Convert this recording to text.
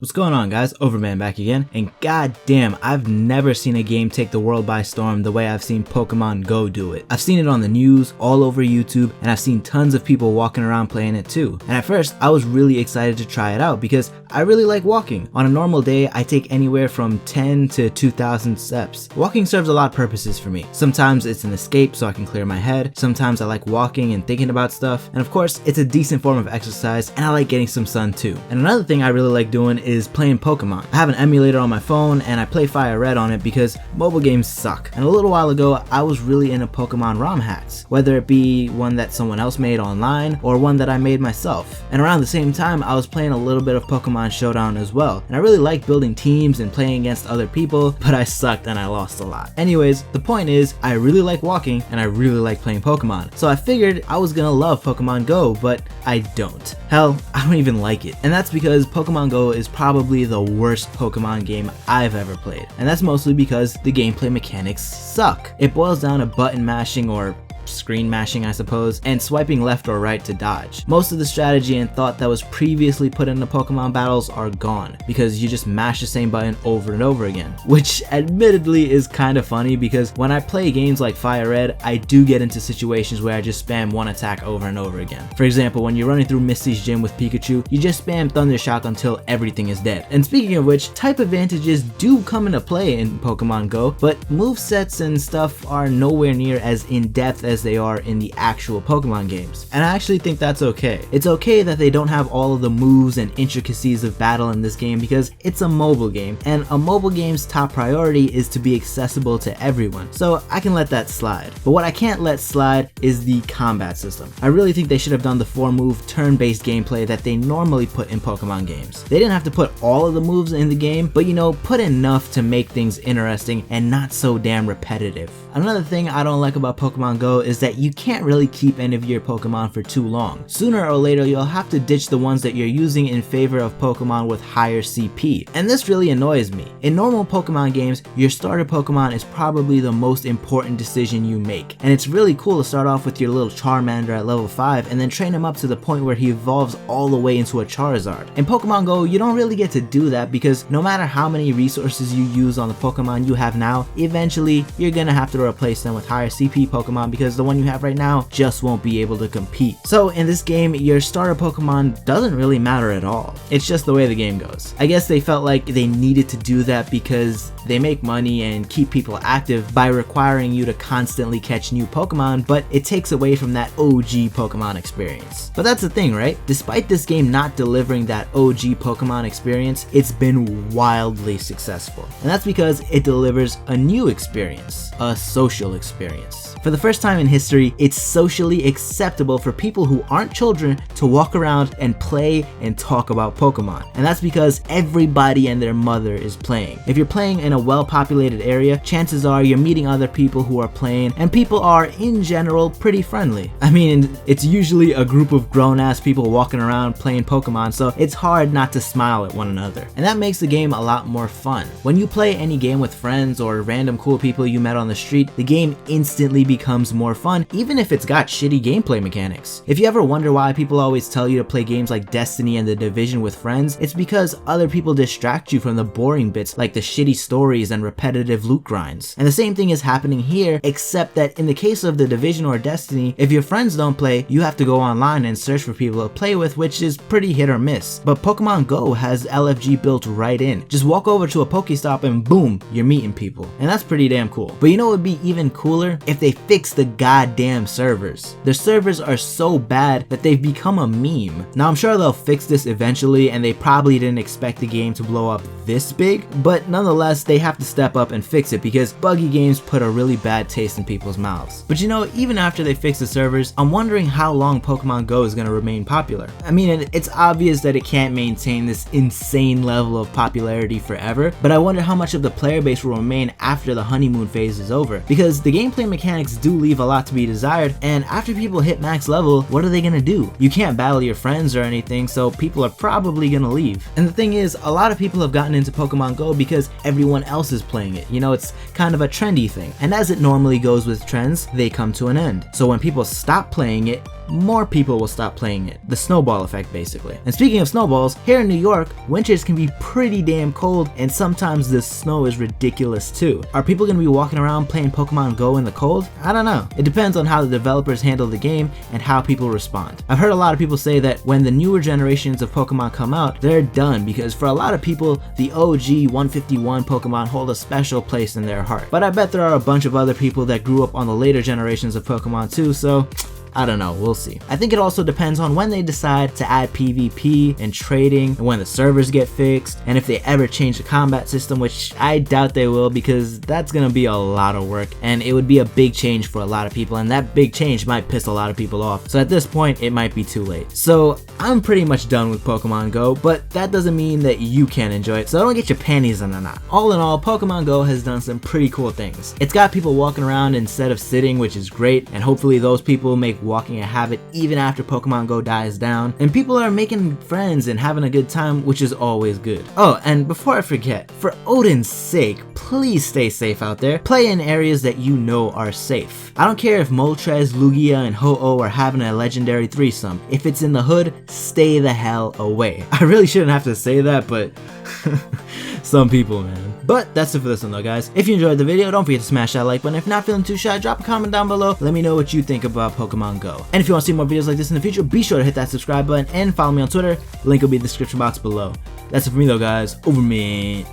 What's going on, guys? Overman back again, and goddamn, I've never seen a game take the world by storm the way I've seen Pokemon Go do it. I've seen it on the news, all over YouTube, and I've seen tons of people walking around playing it too. And at first, I was really excited to try it out because I really like walking. On a normal day, I take anywhere from 10 to 2,000 steps. Walking serves a lot of purposes for me. Sometimes it's an escape so I can clear my head, sometimes I like walking and thinking about stuff, and of course, it's a decent form of exercise, and I like getting some sun too. And another thing I really like doing is playing Pokemon. I have an emulator on my phone and I play Fire Red on it because mobile games suck. And a little while ago, I was really into Pokemon ROM hacks, whether it be one that someone else made online or one that I made myself. And around the same time, I was playing a little bit of Pokemon Showdown as well. And I really like building teams and playing against other people, but I sucked and I lost a lot. Anyways, the point is, I really like walking and I really like playing Pokemon. So I figured I was gonna love Pokemon Go, but I don't. Hell, I don't even like it. And that's because Pokemon Go is probably the worst Pokemon game I've ever played. And that's mostly because the gameplay mechanics suck. It boils down to button mashing, or screen mashing I suppose, and swiping left or right to dodge. Most of the strategy and thought that was previously put into Pokemon battles are gone because you just mash the same button over and over again, which admittedly is kind of funny because when I play games like Fire Red, I do get into situations where I just spam one attack over and over again. For example, when you're running through Misty's gym with Pikachu, you just spam Thunder Shock until everything is dead. And speaking of which, type advantages do come into play in Pokemon Go, but movesets and stuff are nowhere near as in-depth as they are in the actual Pokemon games. And I actually think that's okay. It's okay that they don't have all of the moves and intricacies of battle in this game because it's a mobile game, and a mobile game's top priority is to be accessible to everyone. So I can let that slide. But what I can't let slide is the combat system. I really think they should have done the 4-move turn-based gameplay that they normally put in Pokemon games. They didn't have to put all of the moves in the game, but put enough to make things interesting and not so damn repetitive. Another thing I don't like about Pokemon Go is that you can't really keep any of your Pokemon for too long. Sooner or later, you'll have to ditch the ones that you're using in favor of Pokemon with higher CP. And this really annoys me. In normal Pokemon games, your starter Pokemon is probably the most important decision you make. And it's really cool to start off with your little Charmander at level 5 and then train him up to the point where he evolves all the way into a Charizard. In Pokemon Go, you don't really get to do that because no matter how many resources you use on the Pokemon you have now, eventually you're gonna have to replace them with higher CP Pokemon because the one you have right now just won't be able to compete. So in this game, your starter Pokemon doesn't really matter at all. It's just the way the game goes. I guess they felt like they needed to do that because they make money and keep people active by requiring you to constantly catch new Pokemon, but it takes away from that OG Pokemon experience. But that's the thing, right? Despite this game not delivering that OG Pokemon experience, it's been wildly successful. And that's because it delivers a new experience, a social experience. For the first time in history, it's socially acceptable for people who aren't children to walk around and play and talk about Pokemon. And that's because everybody and their mother is playing. If you're playing in a well-populated area, chances are you're meeting other people who are playing, and people are, in general, pretty friendly. I mean, it's usually a group of grown-ass people walking around playing Pokemon, so it's hard not to smile at one another. And that makes the game a lot more fun. When you play any game with friends or random cool people you met on the street, the game instantly becomes more fun, even if it's got shitty gameplay mechanics. If you ever wonder why people always tell you to play games like Destiny and The Division with friends, it's because other people distract you from the boring bits like the shitty stories and repetitive loot grinds. And the same thing is happening here, except that in the case of The Division or Destiny, if your friends don't play, you have to go online and search for people to play with, which is pretty hit or miss. But Pokemon Go has LFG built right in. Just walk over to a Pokestop and boom, you're meeting people. And that's pretty damn cool. But what would be even cooler? If they fix the goddamn servers. Their servers are so bad that they've become a meme. Now I'm sure they'll fix this eventually, and they probably didn't expect the game to blow up this big, but nonetheless they have to step up and fix it because buggy games put a really bad taste in people's mouths. But even after they fix the servers, I'm wondering how long Pokemon Go is going to remain popular. I mean, it's obvious that it can't maintain this insane level of popularity forever, but I wonder how much of the player base will remain after the honeymoon phase is over, because the gameplay mechanics do leave a lot to be desired, and after people hit max level, what are they gonna do? You can't battle your friends or anything, so people are probably gonna leave. And the thing is, a lot of people have gotten into Pokemon Go because everyone else is playing it. It's kind of a trendy thing, and as it normally goes with trends, they come to an end. So when people stop playing it, more people will stop playing it. The snowball effect, basically. And speaking of snowballs, here in New York, winters can be pretty damn cold, and sometimes the snow is ridiculous too. Are people gonna be walking around playing Pokemon Go in the cold? I don't know. It depends on how the developers handle the game and how people respond. I've heard a lot of people say that when the newer generations of Pokemon come out, they're done, because for a lot of people, the OG 151 Pokemon hold a special place in their heart. But I bet there are a bunch of other people that grew up on the later generations of Pokemon too, so I don't know, we'll see. I think it also depends on when they decide to add PvP and trading, and when the servers get fixed, and if they ever change the combat system, which I doubt they will, because that's gonna be a lot of work, and it would be a big change for a lot of people, and that big change might piss a lot of people off. So at this point, it might be too late. So I'm pretty much done with Pokemon Go, but that doesn't mean that you can't enjoy it, so don't get your panties in a knot. All in all, Pokemon Go has done some pretty cool things. It's got people walking around instead of sitting, which is great, and hopefully those people make walking a habit even after Pokemon Go dies down, and people are making friends and having a good time, which is always good. Oh, and before I forget, for Odin's sake, please stay safe out there. Play in areas that you know are safe. I don't care if Moltres, Lugia, and Ho-Oh are having a legendary threesome. If it's in the hood, stay the hell away. I really shouldn't have to say that, but some people, man. But that's it for this one though, guys. If you enjoyed the video, don't forget to smash that like button. If not feeling too shy, drop a comment down below. Let me know what you think about Pokemon Go. And if you want to see more videos like this in the future, be sure to hit that subscribe button and follow me on Twitter. Link will be in the description box below. That's it for me though, guys. Over, man.